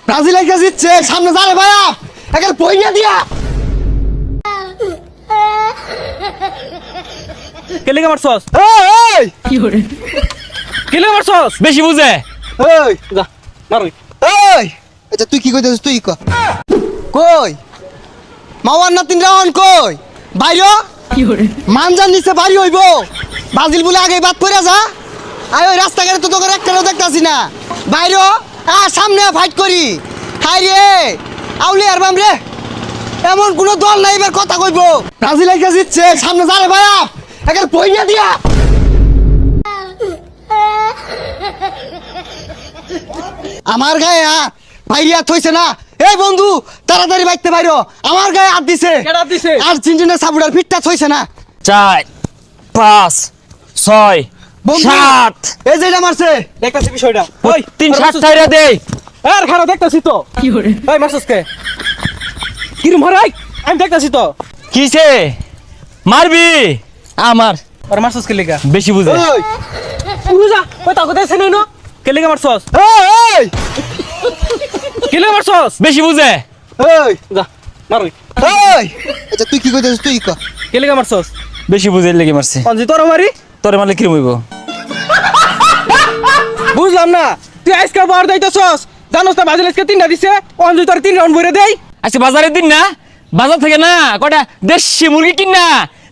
Brazil একা জিতছে, সামনে যারে ভাইয়া একে পইয়া দিয়া। কেলে মারছস? এই কি করে কেলে মারছস? বেশি বুঝে। এই যা মারই। এই আচ্ছা তুই কি কইতেছিস? তুই কই মাওয়ার না তিন রাউন্ড কই বাইরে কি করে মানজান নিচে বাড়ি হইব। ব্রাজিল বলে আগে বাদ করে যা। আয় ওই রাস্তাঘাটে তো তোকে একটাও দেখতাছি না। বাইরে সামনে ফাইট করি। হাই রে আউলি আর বাম রে, এমন কোন দল নাই এবার কথা কইব। ব্রাজিল একা জিতছে, সামনে যারে ভাইয়া একে পইয়া দিয়া। আমার গায়ে ভাইয়া থইছে না। এই বন্ধু তাড়াতাড়ি বাইতে বাইরো, আমার গায়ে হাত দিছে। কেডা দিছে? আর্জেন্টিনা সাপোর্টার ফিটটা থইছে না। 4 5 6 বন্ধু 7 এই যে এটা মারছে। দেখতাছি বিষয়টা। ওই 3 7 টাইরা দে। আর খারাপ দেখতাছি তো। কি করে ওই মারছস কে? কিরম মারাই? আমি দেখতাছি তো। কিসে মারবি আমার আর মারছস কে লাগা? বেশি বুঝে। এই বুঝা ওই তাকে দেখছ না কে লাগা মারছস? এই কে লাগা মারছস? বেশি বুঝে। এই যা মারই। এই আচ্ছা তুই কি কইতেছিস? তুই ক কে লাগা মারছস? বেশি বুঝে লেগে মারছে। পঞ্জি তোর মারি? তোরে মারলে কিরম হইব? বুঝলাম না, তুই আজকে বার দাইতেছস, জানোস না বাজারে আজকে 3টা দিছে, অঞ্জু তোর 3 রাউন্ড ভরে দেই। আজকে বাজারের দিন না, বাজার থেকে না কয়টা দেশি মুরগি কিনা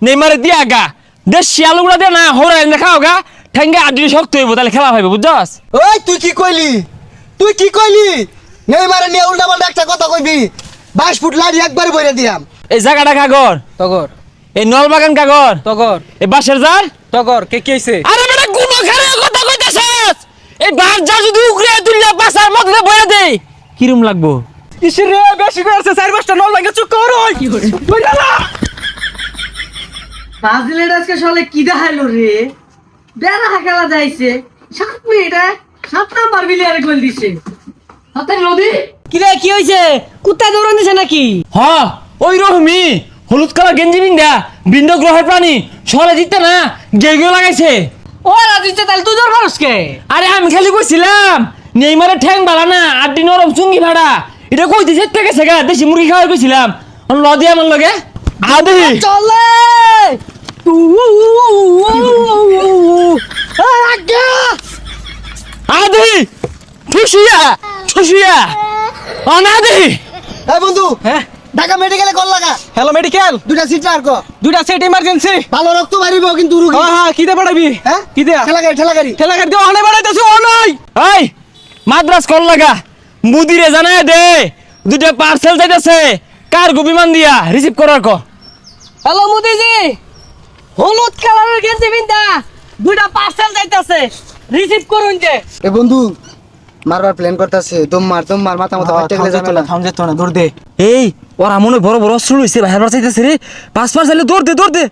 নেইমারে দিয়া গা, দেশি আলুগুলা দে না হরা এনে খাও গা, ঠ্যাঙ্গে আড্ডি শক্ত হইব, তাহলে খেলা পাইবে বুঝছস? ওই তুই কি কইলি? তুই কি কইলি? নেইমারে নিয়ে উল্টা পাল্টা একটা কথা কইবি, 22 ফুট লাড়ি একবারে বইরে দিয়াম। এই জায়গাটা কাগর, তগর এই নলবাগান কাগর, তগর এই বাঁশের জার। তগর কে কি হইছে? আরে বেটা গুলো খারে কথা কইতাছস? এই বাঁশ জার যদি উগরে তুইলা বাসার মধ্যে বইরে দেই কিরম লাগবো? ইসরে বেশি করছে, 4-5টা নল লাগে চুক কর ওই। কি করে বইলা না। ব্রাজিলের আজকে সালে কি দেখাইলো রে? বেড়া খেলা যাইছে 7 মিনিটে 7 নাম্বার বিলিয়ারে গোল দিছে। হাতে নদী কি রে কি হইছে কুত্তা দৌড়ান দিছে নাকি হ ওই রকমই হলুদ কালার গেঞ্জি বিন্দা ভিন্ন গ্রহের প্রাণী সরে জিততে না গেগিও লাগাইছে। ও রাজিতে তাহলে তুই দৌড় পারস কে আরে আমি খালি কইছিলাম নেইমারে ঠ্যাং বালা না আড্ডি নরম চুঙ্গি ভাড়া এটা কইতে যেতে গেছে গা, দেশি মুরগি খাওয়াই কইছিলাম ল দিয়ে আমার লগে আদি চলে আদি ঠুসিয়া ঠুসিয়া অনাদি। এই বন্ধু হ্যাঁ ঢাকা মেডিকেলে কল লাগা, হ্যালো মেডিকেল, দুটা সিট আর ক। দুইটা সেট ইমার্জেন্সি। ভালো রক্ত মারিব কিন্তু রুগী। হ্যাঁ হ্যাঁ কি দে পাঠাবি? হ্যাঁ কি দে? ঠেলা গাড়ি ঠেলা গাড়ি দিয়ে অনে বাড়াইতেছি ও নাই। এই মাদ্রাস কল লাগা মুদিরে জানায় দে দুইটা পার্সেল যাইতাছে কার্গো বিমান দিয়া রিসিভ করার ক। হ্যালো মোদিজি হলুদ কালারের গেঞ্জি বিন্দা দুইটা পার্সেল যাইতাছে রিসিভ করুন যে। এ বন্ধু মারবার প্ল্যান করতেছে, দম মার মাথা মাথা ফাটে গেলে যেত না। থাম যেত না, দৌড় দে। এই ওরা মনে হয় বড় বড় অস্ত্র লইছে ভাই চাইতেছে রে, 5 পার্সেল দৌড় দে দৌড় দে।